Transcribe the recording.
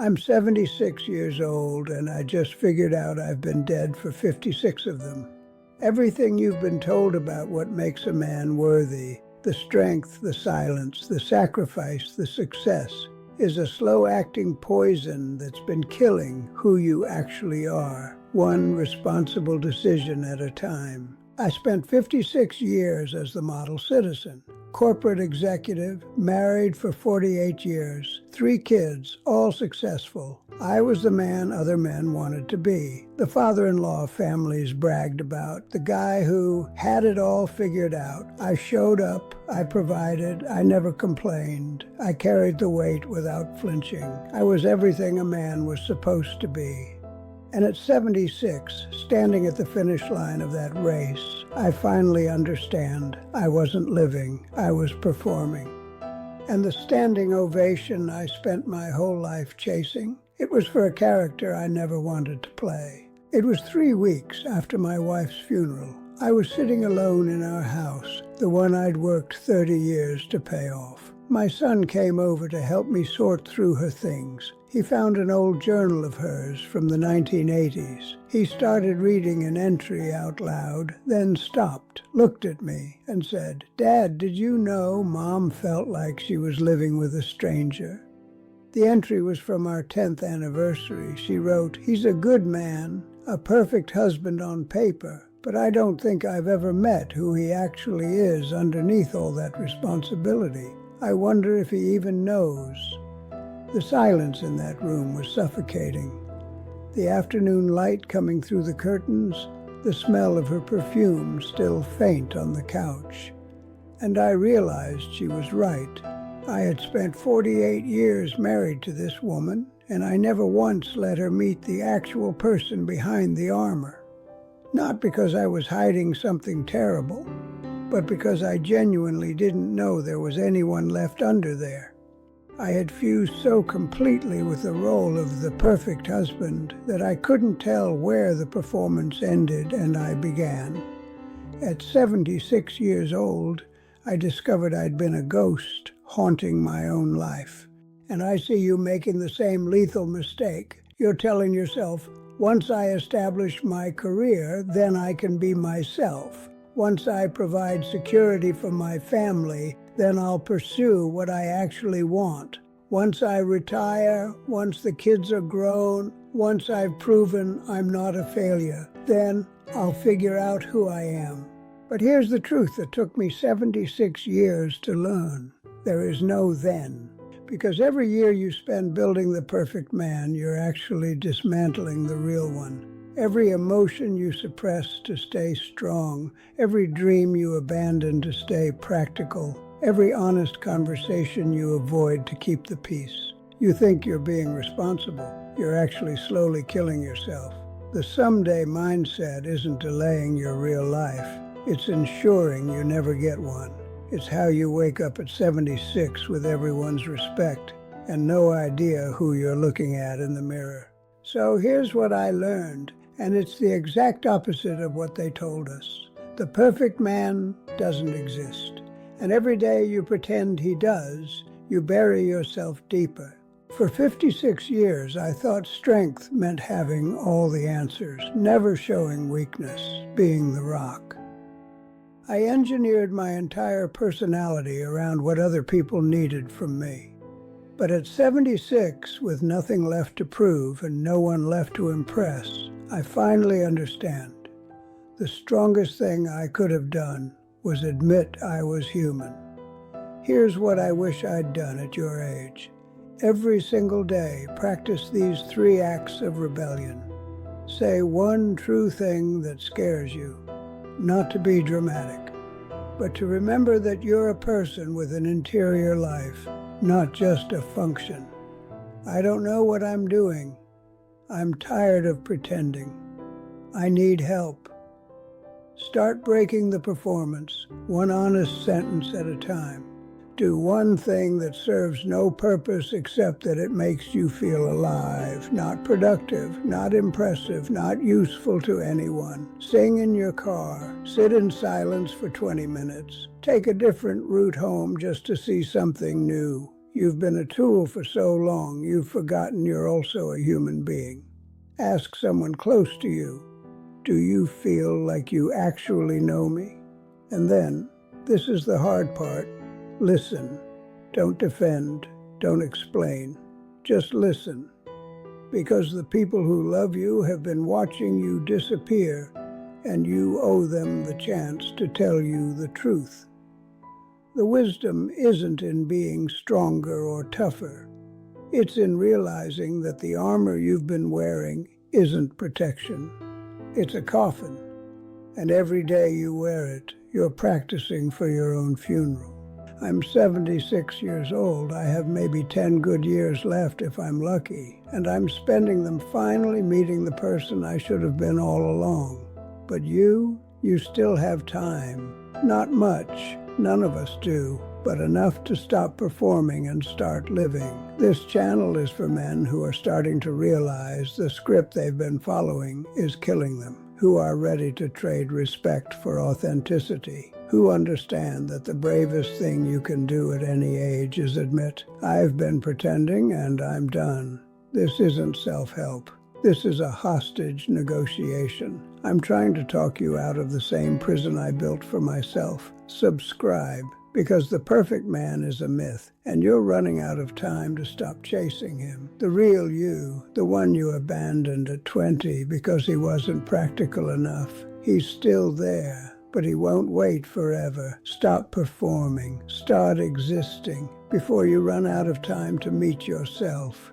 I'm 76 years old, and I just figured out I've been dead for 56 of them. Everything you've been told about what makes a man worthy, the strength, the silence, the sacrifice, the success, is a slow-acting poison that's been killing who you actually are, one responsible decision at a time. I spent 56 years as the model citizen, corporate executive, married for 48 years, 3 kids, all successful. I was the man other men wanted to be, the father-in-law families bragged about, the guy who had it all figured out. I showed up, I provided, I never complained. I carried the weight without flinching. I was everything a man was supposed to be. And at 76, standing at the finish line of that race, I finally understand I wasn't living, I was performing. And the standing ovation I spent my whole life chasing, it was for a character I never wanted to play. It was 3 weeks after my wife's funeral. I was sitting alone in our house, the one I'd worked 30 years to pay off. My son came over to help me sort through her things. He found an old journal of hers from the 1980s. He started reading an entry out loud, then stopped, looked at me, and said, "Dad, did you know Mom felt like she was living with a stranger?" The entry was from our 10th anniversary. She wrote, "He's a good man, a perfect husband on paper, but I don't think I've ever met who he actually is underneath all that responsibility. I wonder if he even knows." The silence in that room was suffocating. The afternoon light coming through the curtains, the smell of her perfume still faint on the couch. And I realized she was right. I had spent 48 years married to this woman, and I never once let her meet the actual person behind the armor. Not because I was hiding something terrible, but because I genuinely didn't know there was anyone left under there. I had fused so completely with the role of the perfect husband that I couldn't tell where the performance ended and I began. At 76 years old, I discovered I'd been a ghost haunting my own life. And I see you making the same lethal mistake. You're telling yourself, once I establish my career, then I can be myself. Once I provide security for my family, then I'll pursue what I actually want. Once I retire, once the kids are grown, once I've proven I'm not a failure, then I'll figure out who I am. But here's the truth that took me 76 years to learn. There is no then. Because every year you spend building the perfect man, you're actually dismantling the real one. Every emotion you suppress to stay strong, every dream you abandon to stay practical, every honest conversation you avoid to keep the peace. You think you're being responsible. You're actually slowly killing yourself. The someday mindset isn't delaying your real life. It's ensuring you never get one. It's how you wake up at 76 with everyone's respect and no idea who you're looking at in the mirror. So here's what I learned, and it's the exact opposite of what they told us. The perfect man doesn't exist. And every day you pretend he does, you bury yourself deeper. For 56 years, I thought strength meant having all the answers, never showing weakness, being the rock. I engineered my entire personality around what other people needed from me. But at 76, with nothing left to prove and no one left to impress, I finally understand. The strongest thing I could have done was admit I was human. Here's what I wish I'd done at your age. Every single day, practice these 3 acts of rebellion. Say one true thing that scares you. Not to be dramatic, but to remember that you're a person with an interior life, not just a function. I don't know what I'm doing. I'm tired of pretending. I need help. Start breaking the performance, one honest sentence at a time. Do one thing that serves no purpose except that it makes you feel alive, not productive, not impressive, not useful to anyone. Sing in your car, sit in silence for 20 minutes, take a different route home just to see something new. You've been a tool for so long, you've forgotten you're also a human being. Ask someone close to you, do you feel like you actually know me? And then, this is the hard part, listen. Don't defend, don't explain, just listen. Because the people who love you have been watching you disappear, and you owe them the chance to tell you the truth. The wisdom isn't in being stronger or tougher. It's in realizing that the armor you've been wearing isn't protection. It's a coffin, and every day you wear it, you're practicing for your own funeral. I'm 76 years old. I have maybe 10 good years left if I'm lucky, and I'm spending them finally meeting the person I should have been all along. But you still have time. Not much, none of us do, but enough to stop performing and start living. This channel is for men who are starting to realize the script they've been following is killing them, who are ready to trade respect for authenticity, who understand that the bravest thing you can do at any age is admit, I've been pretending and I'm done. This isn't self-help. This is a hostage negotiation. I'm trying to talk you out of the same prison I built for myself. Subscribe, because the perfect man is a myth, and you're running out of time to stop chasing him. The real you, the one you abandoned at 20 because he wasn't practical enough, he's still there, but he won't wait forever. Stop performing, start existing, before you run out of time to meet yourself.